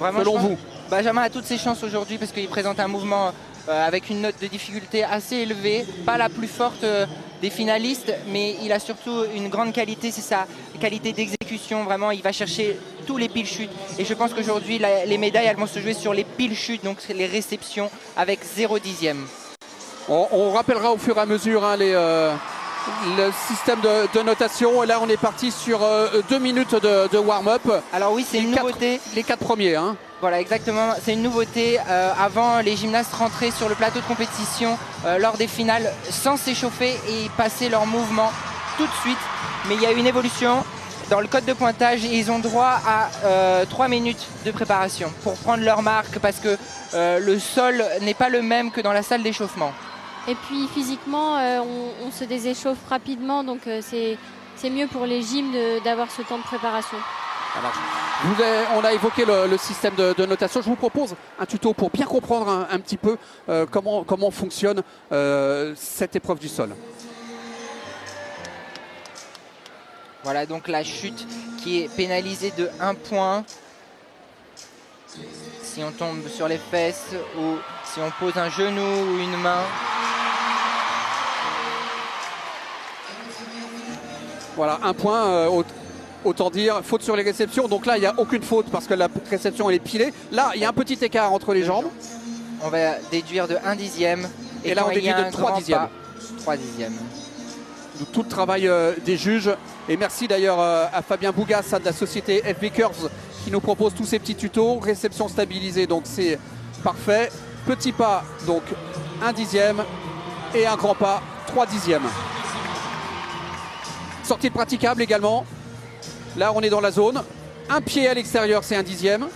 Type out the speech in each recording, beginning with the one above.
Vraiment, selon vous? Benjamin a toutes ses chances aujourd'hui parce qu'il présente un mouvement avec une note de difficulté assez élevée, pas la plus forte des finalistes, mais il a surtout une grande qualité, c'est sa qualité d'exécution. Vraiment, il va chercher tous les piles chutes. Et je pense qu'aujourd'hui, les médailles, elles vont se jouer sur les piles chutes, donc les réceptions avec 0 dixième. On rappellera au fur et à mesure hein, le système de notation. Et là, on est parti sur 2 minutes de warm-up. Alors oui, c'est une nouveauté. Les 4 premiers. Hein. Voilà, exactement. C'est une nouveauté. Avant, les gymnastes rentraient sur le plateau de compétition lors des finales sans s'échauffer et passaient leur mouvement tout de suite. Mais il y a une évolution. Dans le code de pointage, ils ont droit à 3 minutes de préparation pour prendre leur marque parce que le sol n'est pas le même que dans la salle d'échauffement. Et puis physiquement, on se déséchauffe rapidement, donc c'est mieux pour les gyms d'avoir ce temps de préparation. On a évoqué le système de notation. Je vous propose un tuto pour bien comprendre un petit peu comment fonctionne cette épreuve du sol. Voilà donc la chute qui est pénalisée de 1 point. Si on tombe sur les fesses ou si on pose un genou ou une main. Voilà, 1 point, autant dire, faute sur les réceptions. Donc là, il n'y a aucune faute parce que la réception elle est pilée. Là, il y a un petit écart entre les jambes. On va déduire de 1 dixième. Et là, on déduit de 3 dixièmes. 3 dixièmes. Tout le travail des juges. Et merci d'ailleurs à Fabien Bougas de la société FB Curves qui nous propose tous ces petits tutos. Réception stabilisée, donc c'est parfait. Petit pas, donc 1 dixième. Et un grand pas, 3 dixièmes. Sortie de praticable également. Là, on est dans la zone. Un pied à l'extérieur, c'est 1 dixième.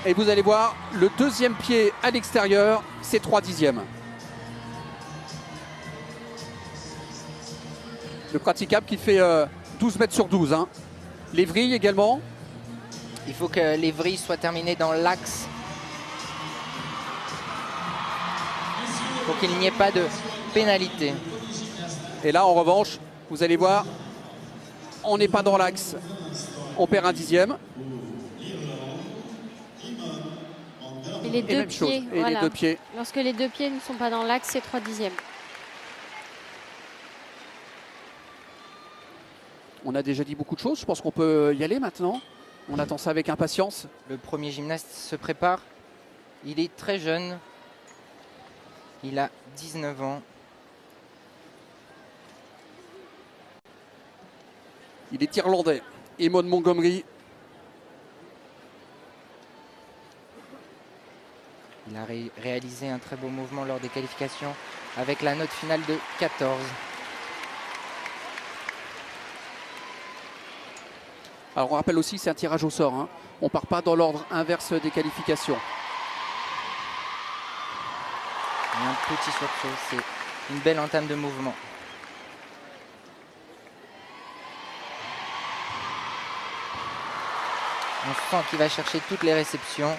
Et vous allez voir, le deuxième pied à l'extérieur, c'est 3 dixièmes. Le praticable qui fait 12 mètres sur 12. Hein. Les vrilles également. Il faut que les vrilles soient terminées dans l'axe. Pour qu'il n'y ait pas de pénalité. Et là, en revanche, vous allez voir, on n'est pas dans l'axe. On perd 1 dixième. Et les deux pieds, voilà. Les deux pieds. Lorsque les deux pieds ne sont pas dans l'axe, c'est 3 dixièmes. On a déjà dit beaucoup de choses. Je pense qu'on peut y aller maintenant. On attend ça avec impatience. Le premier gymnaste se prépare. Il est très jeune. Il a 19 ans. Il est irlandais. Eamon Montgomery. Il a réalisé un très beau mouvement lors des qualifications avec la note finale de 14. Alors on rappelle aussi c'est un tirage au sort. Hein. On ne part pas dans l'ordre inverse des qualifications. Et un petit sursaut, c'est une belle entame de mouvement. On sent qu'il va chercher toutes les réceptions.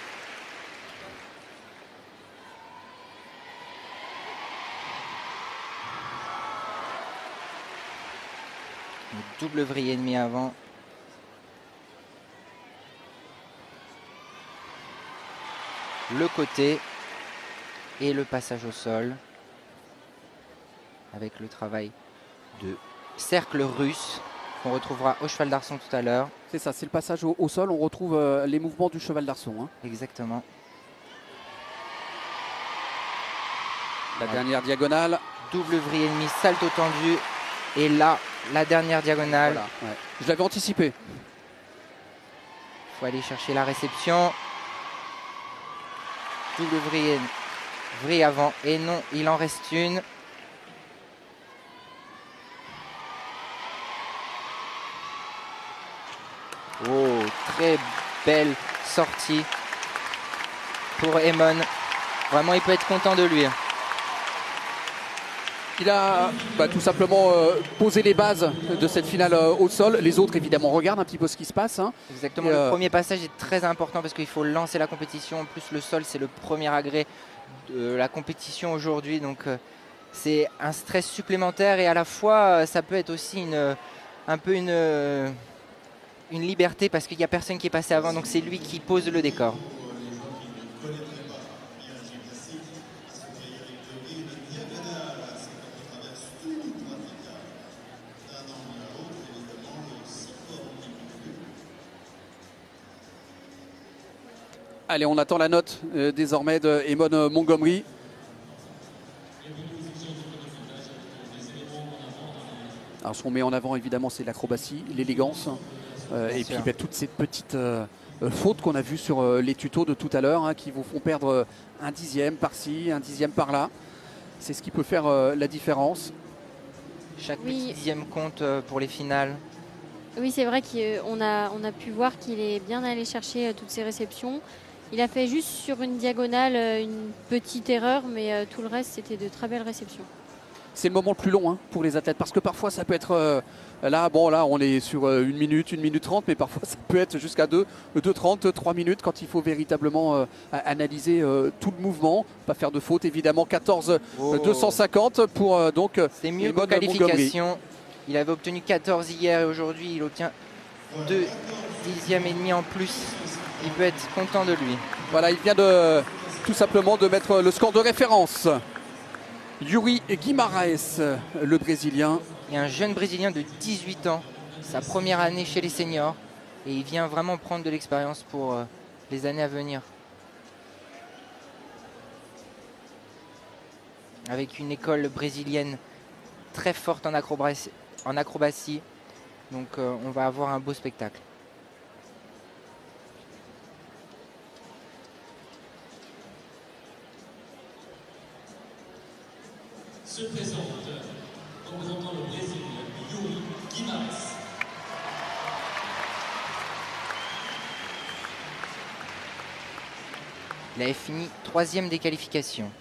Le double vrille et demi avant. Le côté et le passage au sol avec le travail de cercle russe qu'on retrouvera au cheval d'arçon tout à l'heure. C'est ça, c'est le passage au sol, on retrouve les mouvements du cheval d'arçon. Hein. Exactement. La dernière diagonale. Double vrille et demi, salto tendu et là, la dernière diagonale. Voilà, ouais. Je l'avais anticipé. Il faut aller chercher la réception. Double vrille avant et non, il en reste une. Oh, très belle sortie pour Eamon. Vraiment, il peut être content de lui. Il a tout simplement posé les bases de cette finale au sol. Les autres, évidemment, regardent un petit peu ce qui se passe. Hein. Exactement. Le premier passage est très important parce qu'il faut lancer la compétition. En plus, le sol, c'est le premier agrès de la compétition aujourd'hui. Donc, c'est un stress supplémentaire et à la fois, ça peut être aussi un peu une une liberté parce qu'il n'y a personne qui est passé avant, donc c'est lui qui pose le décor. Allez, on attend la note désormais de Eamon Montgomery. Alors, ce qu'on met en avant, évidemment, c'est l'acrobatie, l'élégance. Et puis toutes ces petites fautes qu'on a vues sur les tutos de tout à l'heure, hein, qui vous font perdre un dixième par-ci, un dixième par-là. C'est ce qui peut faire la différence. Chaque petit dixième compte pour les finales. Oui, c'est vrai qu'on a pu voir qu'il est bien allé chercher toutes ses réceptions. Il a fait juste sur une diagonale une petite erreur, mais tout le reste, c'était de très belles réceptions. C'est le moment le plus long, hein, pour les athlètes, parce que parfois ça peut être là on est sur 1 minute 30, mais parfois ça peut être jusqu'à 2:30, 3 minutes quand il faut véritablement analyser tout le mouvement, pas faire de faute évidemment. 14,250 pour donc c'est mieux qu'en qualification. Il avait obtenu 14 hier et aujourd'hui il obtient 2 dixièmes et demi en plus. Il peut être content de lui. Voilà, il vient tout simplement de mettre le score de référence. Yuri Guimaraes, le Brésilien. Et un jeune Brésilien de 18 ans, sa première année chez les seniors. Et il vient vraiment prendre de l'expérience pour les années à venir. Avec une école brésilienne très forte en acrobatie. Donc on va avoir un beau spectacle. Se présente, représentant le Brésil, Yuri Guimaraes. Il avait fini 3e des qualifications.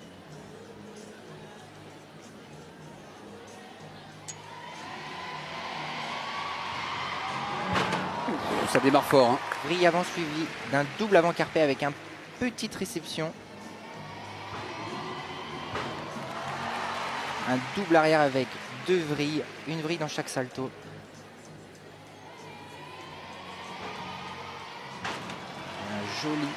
Ça démarre fort. Hein. Brillamment suivi d'un double avant carpé avec une petite réception. Un double arrière avec 2 vrilles, une vrille dans chaque salto. Un joli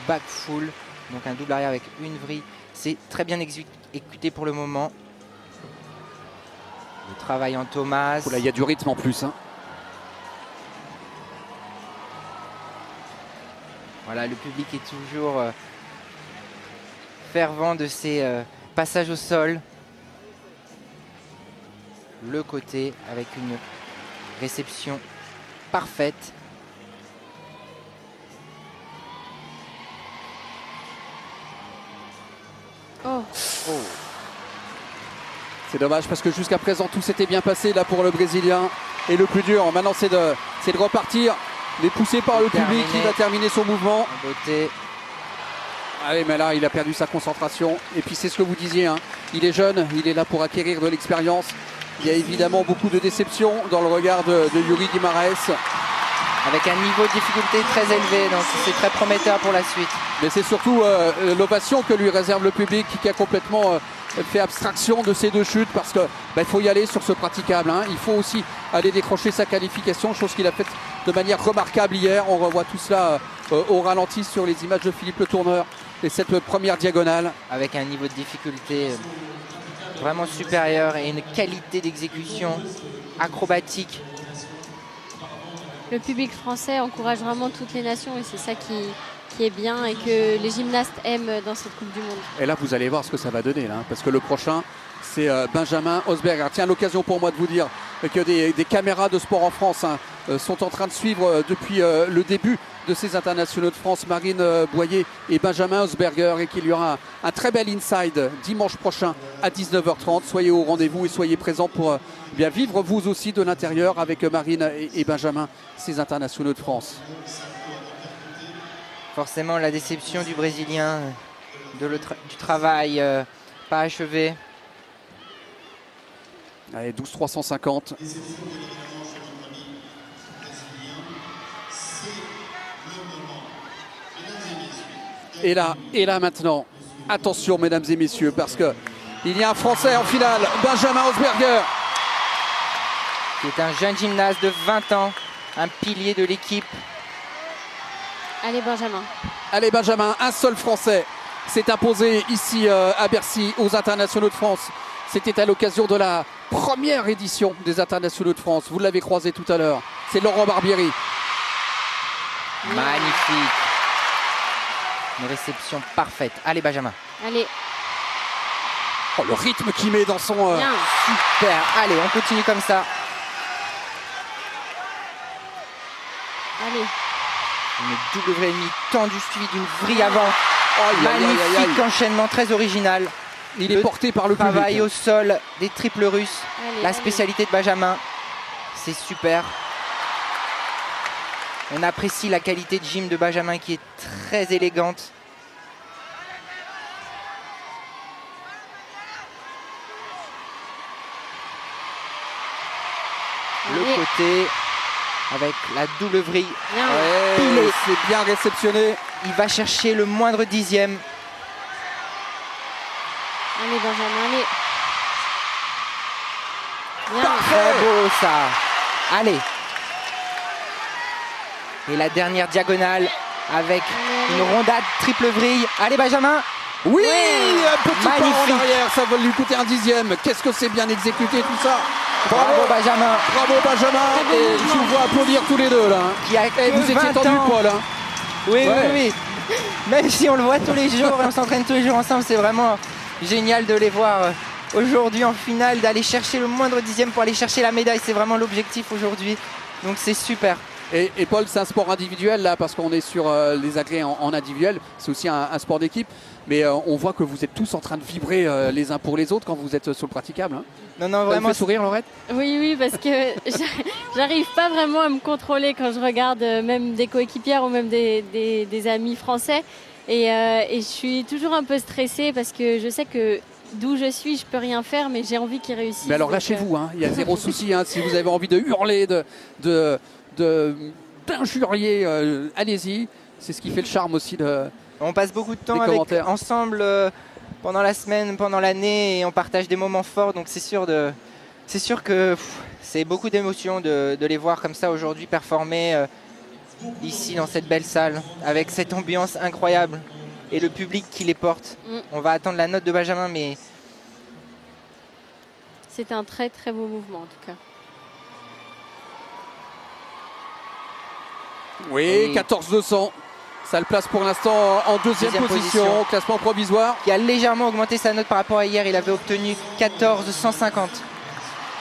back full, donc un double arrière avec une vrille. C'est très bien exécuté pour le moment. Le travail en Thomas. Oh là, il y a du rythme en plus. Hein. Voilà, le public est toujours fervent de ces passages au sol. Le côté avec une réception parfaite. Oh. C'est dommage parce que jusqu'à présent tout s'était bien passé là pour le Brésilien. Et le plus dur maintenant c'est de repartir, les pousser par le public qui va terminer son mouvement. En beauté. Allez, mais là il a perdu sa concentration. Et puis c'est ce que vous disiez, hein. Il est jeune, il est là pour acquérir de l'expérience. Il y a évidemment beaucoup de déception dans le regard de Yuri Guimaraes. Avec un niveau de difficulté très élevé, donc c'est très prometteur pour la suite. Mais c'est surtout l'ovation que lui réserve le public qui a complètement fait abstraction de ces deux chutes parce qu'il faut y aller sur ce praticable. Hein. Il faut aussi aller décrocher sa qualification, chose qu'il a faite de manière remarquable hier. On revoit tout cela au ralenti sur les images de Philippe Le Tourneur et cette première diagonale. Avec un niveau de difficulté vraiment supérieur et une qualité d'exécution acrobatique. Le public français encourage vraiment toutes les nations et c'est ça qui est bien et que les gymnastes aiment dans cette Coupe du Monde. Et là, vous allez voir ce que ça va donner, là, parce que le prochain, c'est Benjamin Osberger. Tiens, l'occasion pour moi de vous dire que des caméras de sport en France sont en train de suivre depuis le début de ces internationaux de France, Marine Boyer et Benjamin Osberger, et qu'il y aura un très bel inside dimanche prochain à 19h30. Soyez au rendez-vous et soyez présents pour bien vivre vous aussi de l'intérieur avec Marine et Benjamin, ces internationaux de France. Forcément la déception du Brésilien, du travail pas achevé. Allez, 12,350. Et là maintenant, attention mesdames et messieurs, parce qu'il y a un Français en finale, Benjamin Osberger. Qui est un jeune gymnaste de 20 ans, un pilier de l'équipe. Allez Benjamin. Allez Benjamin, un seul Français s'est imposé ici à Bercy aux Internationaux de France. C'était à l'occasion de la première édition des Internationaux de France. Vous l'avez croisé tout à l'heure. C'est Laurent Barbieri. Magnifique. Une réception parfaite. Allez Benjamin. Allez. Oh, le rythme qu'il met dans son... Bien. Super. Allez, on continue comme ça. Allez. Une double vraie ennemie tendue suivie d'une vrille avant. Aïe, aïe, aïe, aïe, Magnifique aïe. enchaînement très original. Il est porté par le public. Travail au sol des triples russes. Allez, La allez. spécialité de Benjamin. C'est super. On apprécie la qualité de gym de Benjamin qui est très élégante. Le Allez. côté avec la double vrille. Bien. Ouais, Pilé. c'est bien réceptionné. Il va chercher le moindre dixième. Allez Benjamin, allez. Bien. Très beau ça. Allez. Et la dernière diagonale avec Allez, une allez. rondade triple vrille. Allez Benjamin. Oui, Ouais. un petit pas Magnifique. en arrière, ça va lui coûter un dixième. Qu'est-ce que c'est bien exécuté tout ça. Bravo Benjamin. Bravo Benjamin. Très beau Et je mouvement. vous vois applaudir tous les deux là. Qui a Et que vous étiez 20 tendu ans. Paul. Hein. Oui, Ouais. oui, oui. Même si on le voit tous les jours et on s'entraîne tous les jours ensemble, c'est vraiment génial de les voir aujourd'hui en finale, d'aller chercher le moindre dixième pour aller chercher la médaille. C'est vraiment l'objectif aujourd'hui. Donc c'est super. Et Paul, c'est un sport individuel là parce qu'on est sur les agrès en individuel. C'est aussi un sport d'équipe. Mais on voit que vous êtes tous en train de vibrer les uns pour les autres quand vous êtes sur le praticable. Hein. Non, non, Ça vous vraiment. fait sourire Laurette? Oui, oui, parce que j'arrive pas vraiment à me contrôler quand je regarde même des coéquipières ou même des amis français. Et je suis toujours un peu stressée parce que je sais que d'où je suis, je peux rien faire, mais j'ai envie qu'ils réussissent. Mais alors Donc, lâchez-vous, hein. Il y a zéro souci. Hein. Si vous avez envie de hurler, d'injurier, allez-y. C'est ce qui fait le charme aussi de... On passe beaucoup de temps Des commentaires. ensemble pendant la semaine, pendant l'année et on partage des moments forts. Donc c'est sûr que c'est beaucoup d'émotions de les voir comme ça aujourd'hui performer ici dans cette belle salle avec cette ambiance incroyable et le public qui les porte. On va attendre la note de Benjamin, mais c'est un très très beau mouvement en tout cas. Oui, 14-200. Ça le place pour l'instant en deuxième position, classement provisoire. qui a légèrement augmenté sa note par rapport à hier. Il avait obtenu 14,150.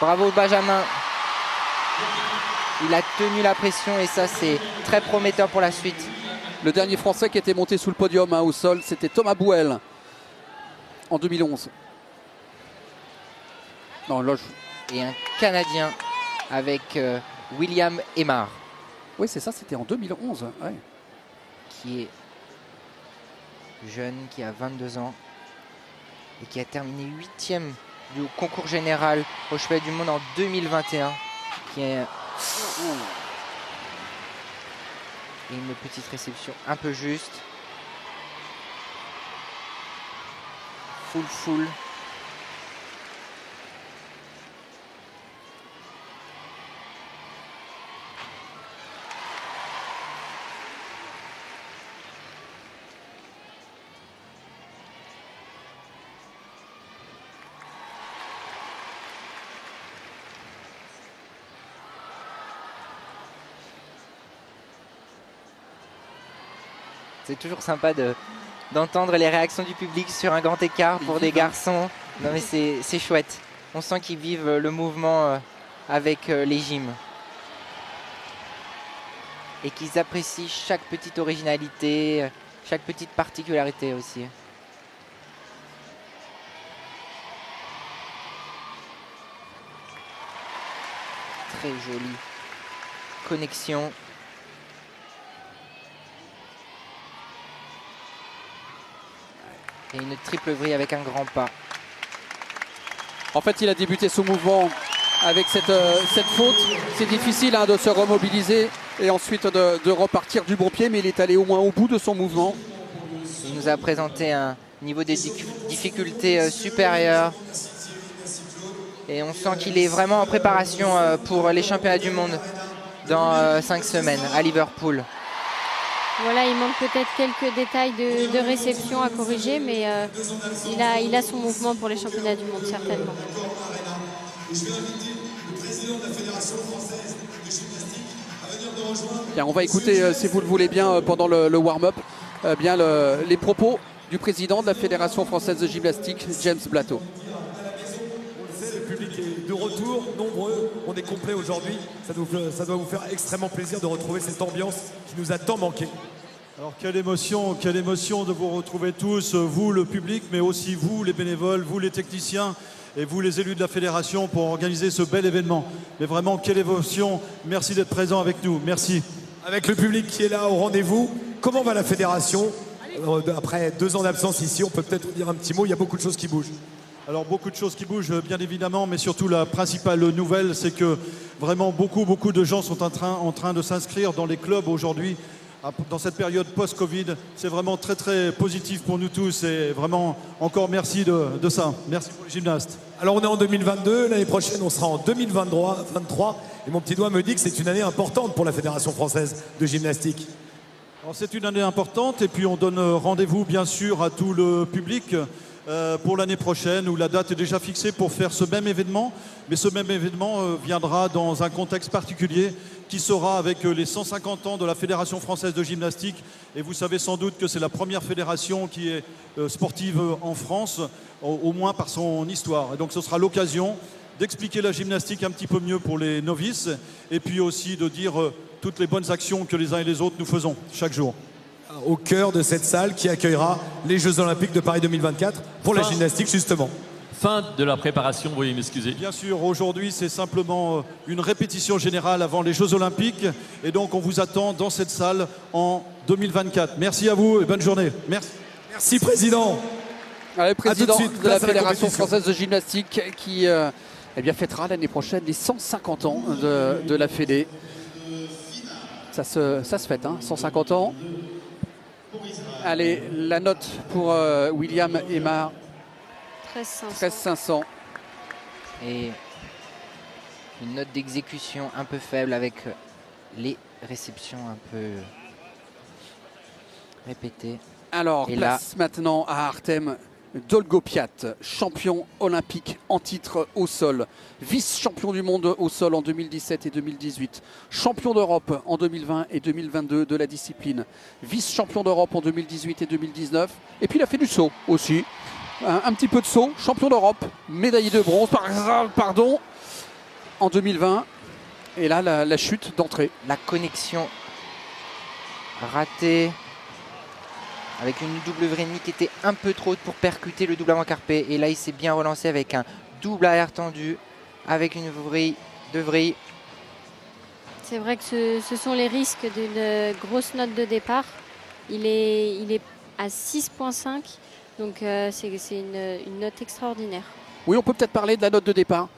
Bravo Benjamin. Il a tenu la pression et ça c'est très prometteur pour la suite. Le dernier Français qui était monté sous le podium au sol, c'était Thomas Bouel en 2011. Non, là, Et un Canadien avec William Aymar oui, c'est ça, c'était en 2011. Ouais. qui est jeune, qui a 22 ans et qui a terminé 8e du concours général au championnat du monde en 2021. Qui est et une petite réception un peu juste. Full. C'est toujours sympa d'entendre les réactions du public sur un grand écart pour des garçons. Non mais c'est chouette. On sent qu'ils vivent le mouvement avec les gyms. Et qu'ils apprécient chaque petite originalité, chaque petite particularité aussi. Très jolie connexion. Et une triple vrille avec un grand pas. En fait, il a débuté son mouvement avec cette faute. C'est difficile de se remobiliser et ensuite de repartir du bon pied, mais il est allé au moins au bout de son mouvement. Il nous a présenté un niveau de difficulté supérieur. Et on sent qu'il est vraiment en préparation pour les championnats du monde dans 5 semaines à Liverpool. Voilà, il manque peut-être quelques détails de réception à corriger, mais il a son mouvement pour les championnats du monde, certainement. Bien, on va écouter, si vous le voulez bien, pendant le warm-up, bien les propos du président de la Fédération française de gymnastique, James Blateau. Le public est de retour, nombreux, on est complet aujourd'hui. Ça doit vous faire extrêmement plaisir de retrouver cette ambiance qui nous a tant manqué. Alors quelle émotion de vous retrouver tous, vous le public, mais aussi vous les bénévoles, vous les techniciens et vous les élus de la fédération pour organiser ce bel événement. Mais vraiment quelle émotion, merci d'être présents avec nous, merci. Avec le public qui est là au rendez-vous, comment va la fédération? Après 2 ans d'absence ici, on peut peut-être dire un petit mot, il y a beaucoup de choses qui bougent. Alors beaucoup de choses qui bougent bien évidemment, mais surtout la principale nouvelle, c'est que vraiment beaucoup de gens sont en train de s'inscrire dans les clubs aujourd'hui. Dans cette période post-Covid, c'est vraiment très positif pour nous tous et vraiment encore merci de ça. Merci pour les gymnastes. Alors on est en 2022, l'année prochaine on sera en 2023 et mon petit doigt me dit que c'est une année importante pour la Fédération française de gymnastique. C'est une année importante et puis on donne rendez-vous bien sûr à tout le public pour l'année prochaine où la date est déjà fixée pour faire ce même événement. Mais ce même événement viendra dans un contexte particulier qui sera avec les 150 ans de la Fédération française de gymnastique. Et vous savez sans doute que c'est la première fédération qui est sportive en France, au moins par son histoire. Et donc ce sera l'occasion d'expliquer la gymnastique un petit peu mieux pour les novices et puis aussi de dire toutes les bonnes actions que les uns et les autres nous faisons chaque jour. Au cœur de cette salle qui accueillera les Jeux Olympiques de Paris 2024 pour la gymnastique justement. Fin de la préparation, veuillez m'excuser. Bien sûr, aujourd'hui c'est simplement une répétition générale avant les Jeux Olympiques et donc on vous attend dans cette salle en 2024. Merci à vous et bonne journée. Merci. Merci Président. Le président de la Fédération compétition. française de gymnastique qui eh bien, fêtera l'année prochaine les 150 ans de la Fédé. Ça se fête, hein, 150 ans. Allez, la note pour William Aymar. 13 500. Et une note d'exécution un peu faible avec les réceptions un peu répétées. Alors, et place maintenant à Artem Dolgopiat, champion olympique en titre au sol, vice-champion du monde au sol en 2017 et 2018, champion d'Europe en 2020 et 2022 de la discipline, vice-champion d'Europe en 2018 et 2019, et puis il a fait du saut aussi. Un petit peu de saut, champion d'Europe, médaillé de bronze, en 2020. Et là, la chute d'entrée. La connexion ratée avec une double vreni qui était un peu trop haute pour percuter le double avant carpé. Et là, il s'est bien relancé avec un double arrière tendu, avec une vrille de vrille. C'est vrai que ce sont les risques d'une grosse note de départ. Il est à 6,5. Donc c'est une note extraordinaire. Oui, on peut peut-être parler de la note de départ,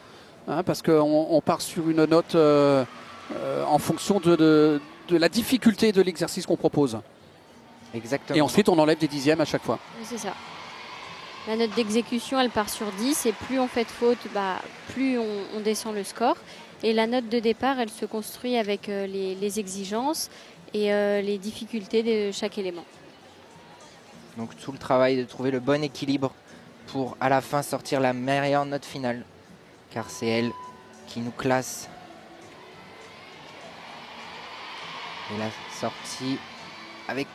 hein, parce qu'on part sur une note en fonction de la difficulté de l'exercice qu'on propose. Exactement. Et ensuite, on enlève des dixièmes à chaque fois. C'est ça. La note d'exécution, elle part sur 10 et plus on fait de fautes, plus on descend le score. Et la note de départ, elle se construit avec les exigences et les difficultés de chaque élément. Donc tout le travail de trouver le bon équilibre pour à la fin sortir la meilleure note finale. Car c'est elle qui nous classe. Et la sortie avec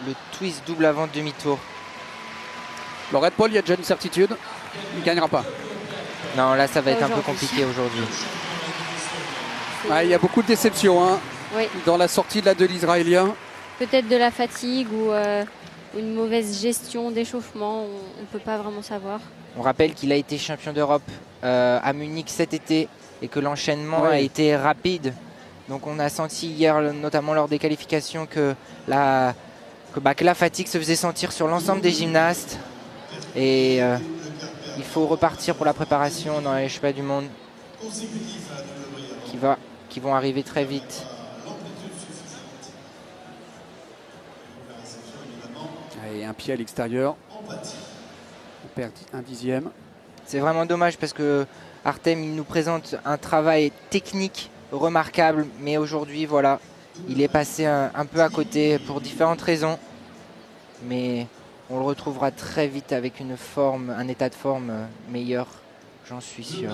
le twist double avant demi-tour. Le Red Paul, il y a déjà une certitude, il ne gagnera pas. Non, là ça va être un peu compliqué aujourd'hui. Il y a beaucoup de déceptions hein, oui. Dans la sortie de l'Israélien. Peut-être de la fatigue ou une mauvaise gestion d'échauffement, on ne peut pas vraiment savoir. On rappelle qu'il a été champion d'Europe à Munich cet été et que l'enchaînement a été rapide. Donc on a senti hier, notamment lors des qualifications, que la fatigue se faisait sentir sur l'ensemble des gymnastes. Et il faut repartir pour la préparation dans les championnats du monde qui vont arriver très vite. Et un pied à l'extérieur. On perd un dixième. C'est vraiment dommage parce que Artem il nous présente un travail technique remarquable. Mais aujourd'hui, voilà, il est passé un peu à côté pour différentes raisons. Mais on le retrouvera très vite avec une forme, un état de forme meilleur, j'en suis sûr.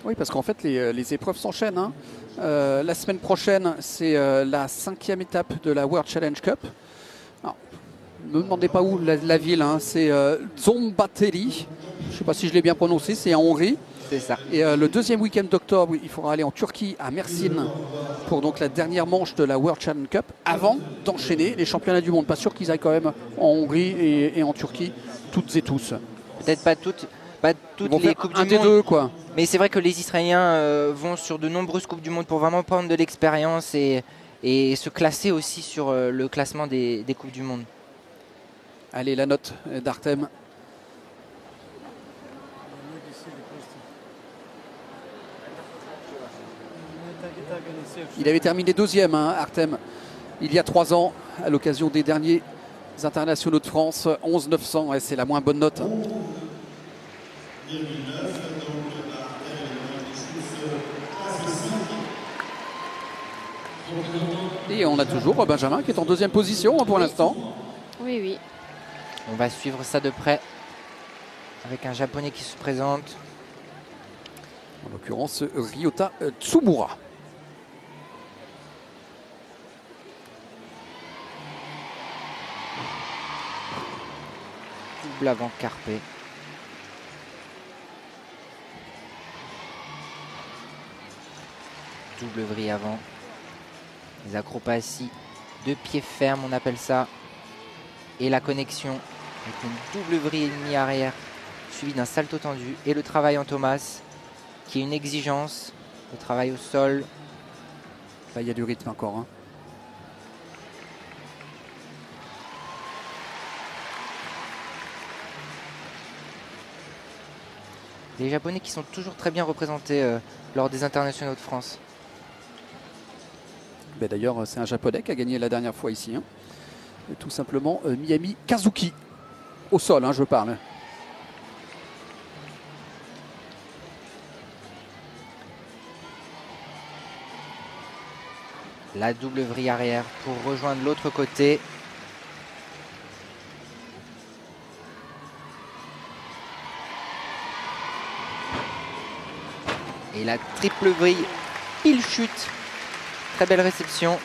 Oui, parce qu'en fait, les épreuves s'enchaînent, hein. La semaine prochaine, c'est la 5e étape de la World Challenge Cup. Alors, ne me demandez pas où la ville, hein. C'est Szombathely. Je ne sais pas si je l'ai bien prononcé, c'est en Hongrie. C'est ça. Et le deuxième week-end d'octobre, il faudra aller en Turquie, à Mersin, pour donc la dernière manche de la World Challenge Cup, avant d'enchaîner les championnats du monde. Pas sûr qu'ils aillent quand même en Hongrie et en Turquie, toutes et tous. Peut-être pas toutes Ils vont les faire Coupes un du des Monde. deux, quoi. Mais c'est vrai que les Israéliens vont sur de nombreuses Coupes du Monde pour vraiment prendre de l'expérience et se classer aussi sur le classement des Coupes du Monde. Allez, la note d'Artem. Il avait terminé deuxième, hein, Artem, il y a 3 ans, à l'occasion des derniers internationaux de France. 11 900, ouais, c'est la moins bonne note. Et on a toujours Benjamin qui est en deuxième position pour l'instant. Oui, oui. On va suivre ça de près avec un Japonais qui se présente. En l'occurrence, Ryota Tsumura. Double avant Carpe. Double vrille avant. Les acrobaties de pied ferme, on appelle ça. Et la connexion avec une double vrille et demie arrière, suivi d'un salto tendu. Et le travail en Thomas, qui est une exigence. Le travail au sol. Là, il y a du rythme encore, hein. Les Japonais qui sont toujours très bien représentés lors des internationaux de France. Ben d'ailleurs, c'est un Japonais qui a gagné la dernière fois ici, hein. Et tout simplement Miami Kazuki. Au sol, hein, je parle. La double vrille arrière pour rejoindre l'autre côté. Et la triple vrille, il chute. Très belle réception.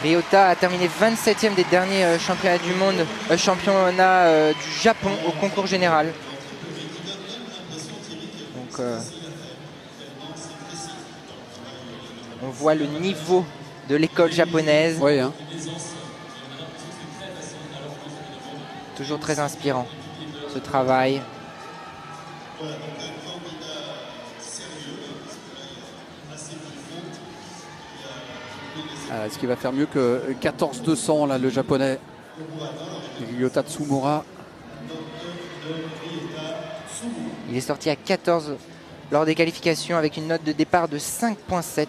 Ryota a terminé 27e des derniers championnats du monde, championnat du Japon au concours général. Donc on voit le niveau de l'école japonaise. Oui, hein. Toujours très inspirant ce travail. Est-ce qu'il va faire mieux que 14-200 là, le japonais Ryota Tsumura? Il est sorti à 14 lors des qualifications avec une note de départ de 5,7.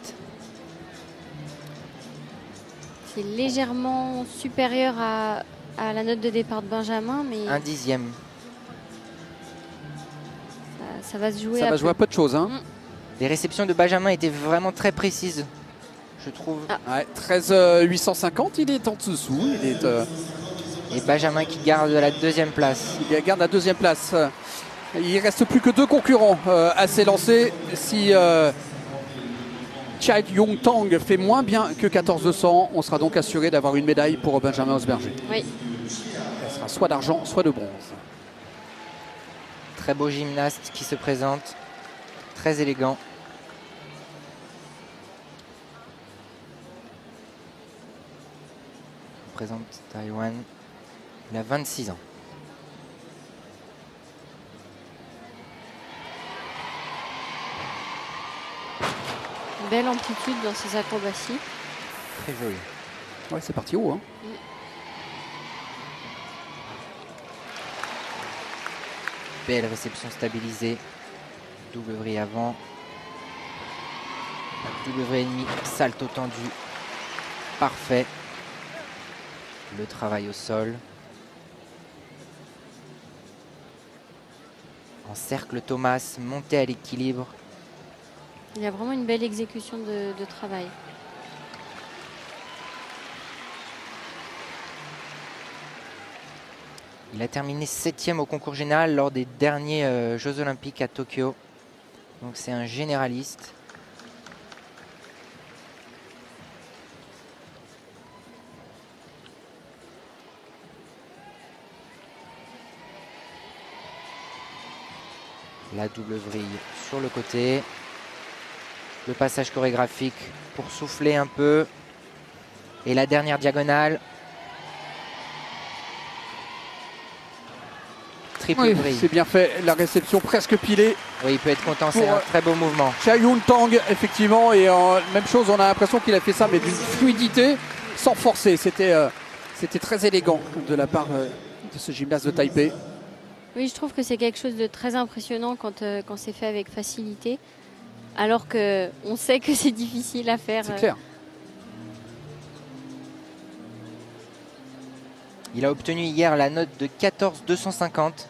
C'est légèrement supérieur à la note de départ de Benjamin, mais Un dixième. ça va se jouer. Ça va jouer à peu de choses, hein. Les réceptions de Benjamin étaient vraiment très précises, je trouve. Ouais, 13 850, il est en dessous. Il est, Et Benjamin qui garde la deuxième place. il garde la deuxième place. Il reste plus que 2 concurrents à s'élancer. Si Chai Yong Tang fait moins bien que 14-200, on sera donc assuré d'avoir une médaille pour Benjamin Osberger. Oui. Elle sera soit d'argent, soit de bronze. Très beau gymnaste qui se présente. Très élégant. Il présente Taïwan. Il a 26 ans. Belle amplitude dans ses acrobaties. Très joli. Ouais, c'est parti haut, hein. Belle réception stabilisée. Double vrille avant. Double vrille ennemi. Salto tendu. Parfait. Le travail au sol. En cercle Thomas, montée à l'équilibre. Il y a vraiment une belle exécution de travail. Il a terminé 7e au concours général lors des derniers Jeux Olympiques à Tokyo. Donc c'est un généraliste. La double vrille sur le côté. Le passage chorégraphique pour souffler un peu. Et la dernière diagonale. Triple Oui, vrille. c'est bien fait. La réception presque pilée. Oui, il peut être content, c'est Pour, un très beau mouvement. Cha Yoon-tang, effectivement. Et même chose, on a l'impression qu'il a fait ça, mais d'une fluidité, sans forcer. C'était très élégant de la part de ce gymnaste de Taipei. Oui, je trouve que c'est quelque chose de très impressionnant quand c'est fait avec facilité. Alors qu'on sait que c'est difficile à faire. C'est clair. Il a obtenu hier la note de 14,250.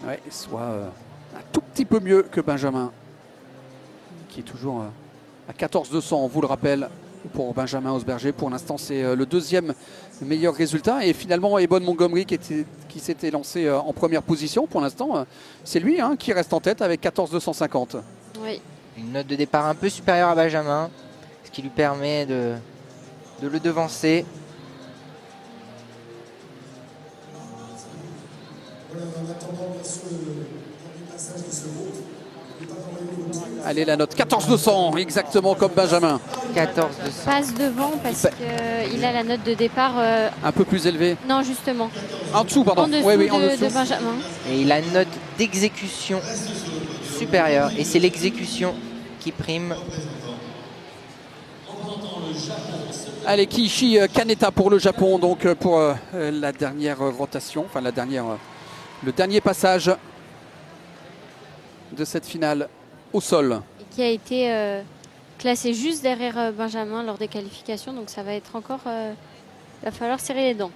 Ouais, soit un tout petit peu mieux que Benjamin, qui est toujours à 14,200, on vous le rappelle, pour Benjamin Osberger. Pour l'instant, c'est le deuxième meilleur résultat. Et finalement, Ebon Montgomery, qui s'était lancé en première position, pour l'instant, c'est lui qui reste en tête avec 14,250. Oui. Une note de départ un peu supérieure à Benjamin, ce qui lui permet de le devancer. Allez, la note 14,200, exactement comme Benjamin. 14,200. Passe devant parce qu'il a la note de départ. Un peu plus élevé. Non, justement. En dessous, pardon. En dessous Oui, en de dessous. Benjamin. Et il a une note d'exécution supérieure. Et c'est l'exécution qui prime. Allez, Kiichi Kaneta pour le Japon, donc pour la dernière rotation, enfin le dernier passage de cette finale au sol. Et qui a été classé juste derrière Benjamin lors des qualifications. Donc ça va être encore... il va falloir serrer les dents.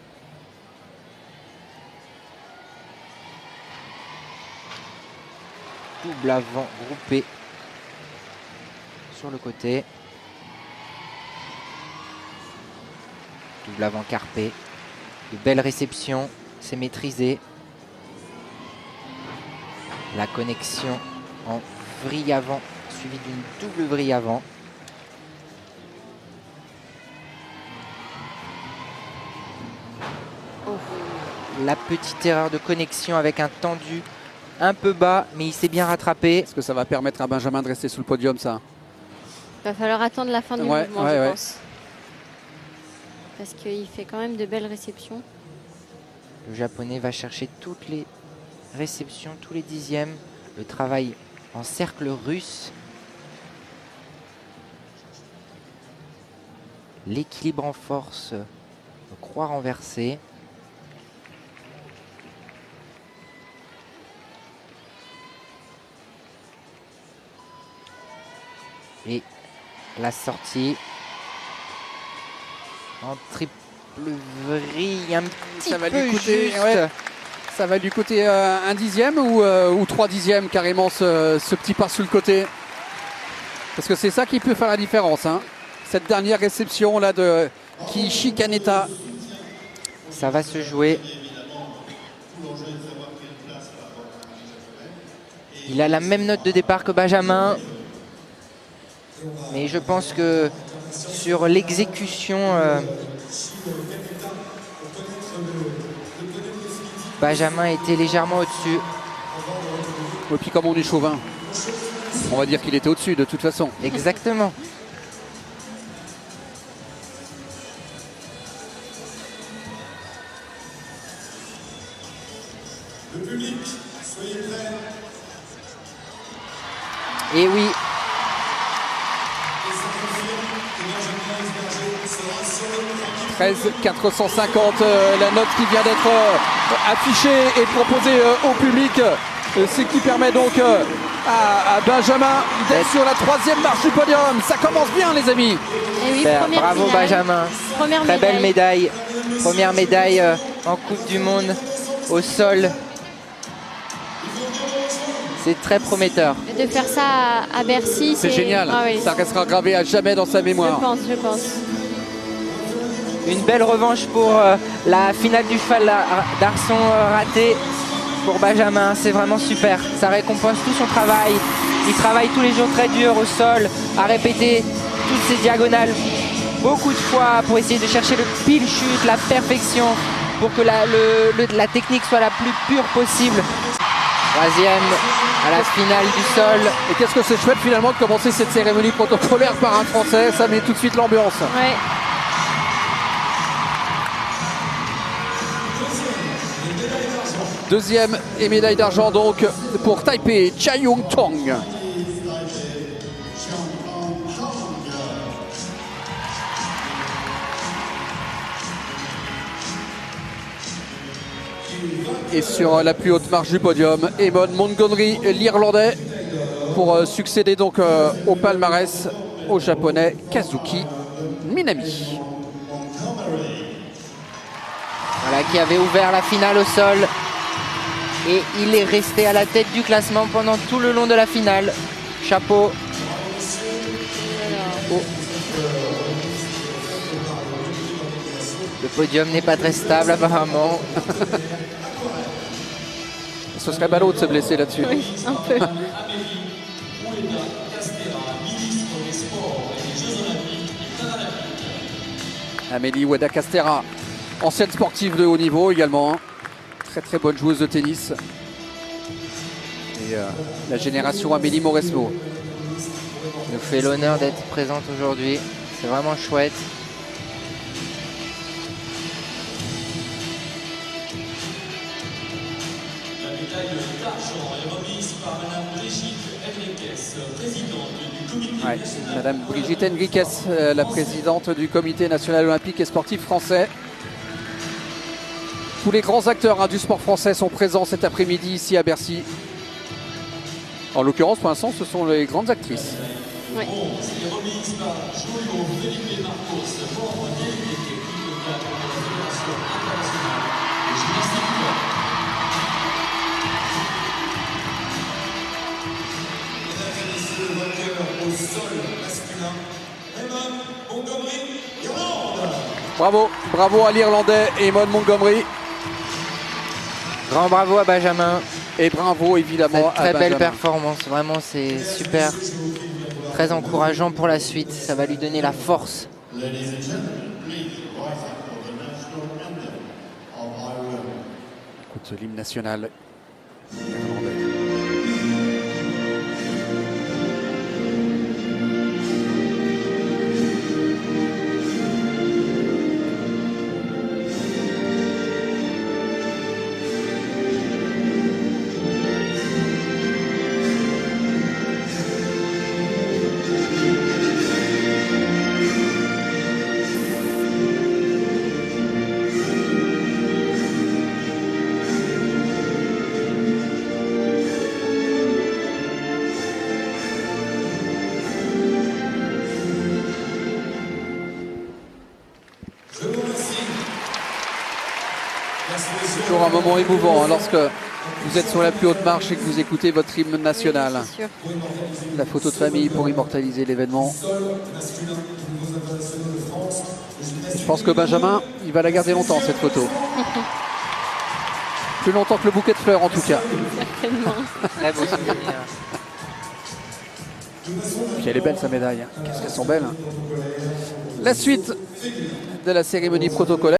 Double avant groupé sur le côté. Double avant carpé. De belles réceptions, c'est maîtrisé. La connexion en vrille avant, suivie d'une double vrille avant. Oh. La petite erreur de connexion avec un tendu un peu bas, mais il s'est bien rattrapé. Est-ce que ça va permettre à Benjamin de rester sous le podium, ça? Il va falloir attendre la fin du mouvement, je pense. Parce qu'il fait quand même de belles réceptions. Le Japonais va chercher toutes les réceptions, tous les dixièmes. Le travail en cercle russe. L'équilibre en force, le croix renversé. Et la sortie en triple vrille, un petit Ça va peu lui coûter, juste. ouais, ça va lui coûter un dixième ou 3 dixièmes carrément ce petit pas sur le côté. Parce que c'est ça qui peut faire la différence. Cette dernière réception là de Kiichi Kaneta. Ça va se jouer. Il a la même note de départ que Benjamin. Mais je pense que sur l'exécution, Benjamin était légèrement au-dessus. Et puis comme on est chauvin, on va dire qu'il était au-dessus de toute façon. Exactement. Le public, soyez prêts. Et oui. 13 450, la note qui vient d'être affichée et proposée au public, ce qui permet donc à Benjamin d'être sur la 3e marche du podium. Ça commence bien, les amis. Et oui, Super, première bravo finale. Benjamin. Très belle médaille. Première médaille en Coupe du Monde au sol. C'est très prometteur. De faire ça à Bercy, C'est génial. Ah oui. Ça restera gravé à jamais dans sa mémoire. Je pense. Une belle revanche pour la finale du cheval d'arçon raté pour Benjamin. C'est vraiment super. Ça récompense tout son travail. Il travaille tous les jours très dur au sol, à répéter toutes ces diagonales beaucoup de fois pour essayer de chercher le pile chute, la perfection, pour que la technique soit la plus pure possible. Troisième à la finale du sol. Et qu'est-ce que c'est chouette finalement de commencer cette cérémonie protocolaire par un Français. Ça met tout de suite l'ambiance. Ouais. Deuxième et médaille d'argent donc pour Taipei, Chia Yung Tong. Et sur la plus haute marche du podium, Eamon Montgomery, l'Irlandais, pour succéder donc au palmarès au Japonais Kazuki Minami. Voilà, qui avait ouvert la finale au sol. Et il est resté à la tête du classement pendant tout le long de la finale. Chapeau. Oh. Le podium n'est pas très stable apparemment. Ce serait ballot de se blesser là-dessus. Oui, un peu. Amélie Weda-Castera, ancienne sportive de haut niveau également. Hein. Très très bonne joueuse de tennis. Et la génération Amélie Mauresmo. Nous fait l'honneur d'être présente aujourd'hui. C'est vraiment chouette. La médaille d'argent est remise par Madame Brigitte Henriquez, présidente du comité Ouais, national. Madame Brigitte Henriquez, la présidente du comité national olympique et sportif français. Tous les grands acteurs du sport français sont présents cet après-midi ici à Bercy. En l'occurrence, pour l'instant, ce sont les grandes actrices. Ouais. C'est remise par Julio Felipe Marcos, membre délégué technique de la Fédération internationale de gymnastique. Mesdames et messieurs, vainqueur au sol masculin, Eamon Montgomery, Irlande. Bravo, bravo à l'Irlandais Eamon Montgomery. Grand bravo à Benjamin. Et bravo évidemment Très à belle Benjamin. performance. Vraiment, c'est super. Très encourageant pour la suite. Ça va lui donner la force. Écoute, l'hymne national irlandais. Toujours un moment émouvant hein, lorsque vous êtes sur la plus haute marche et que vous écoutez votre hymne national. C'est sûr. La photo de famille pour immortaliser l'événement. Je pense que Benjamin, il va la garder longtemps cette photo. Plus longtemps que le bouquet de fleurs en tout cas. Certainement. Très beau souvenir. Puis elle est belle sa médaille. Qu'est-ce qu'elles sont belles. La suite de la cérémonie protocolaire.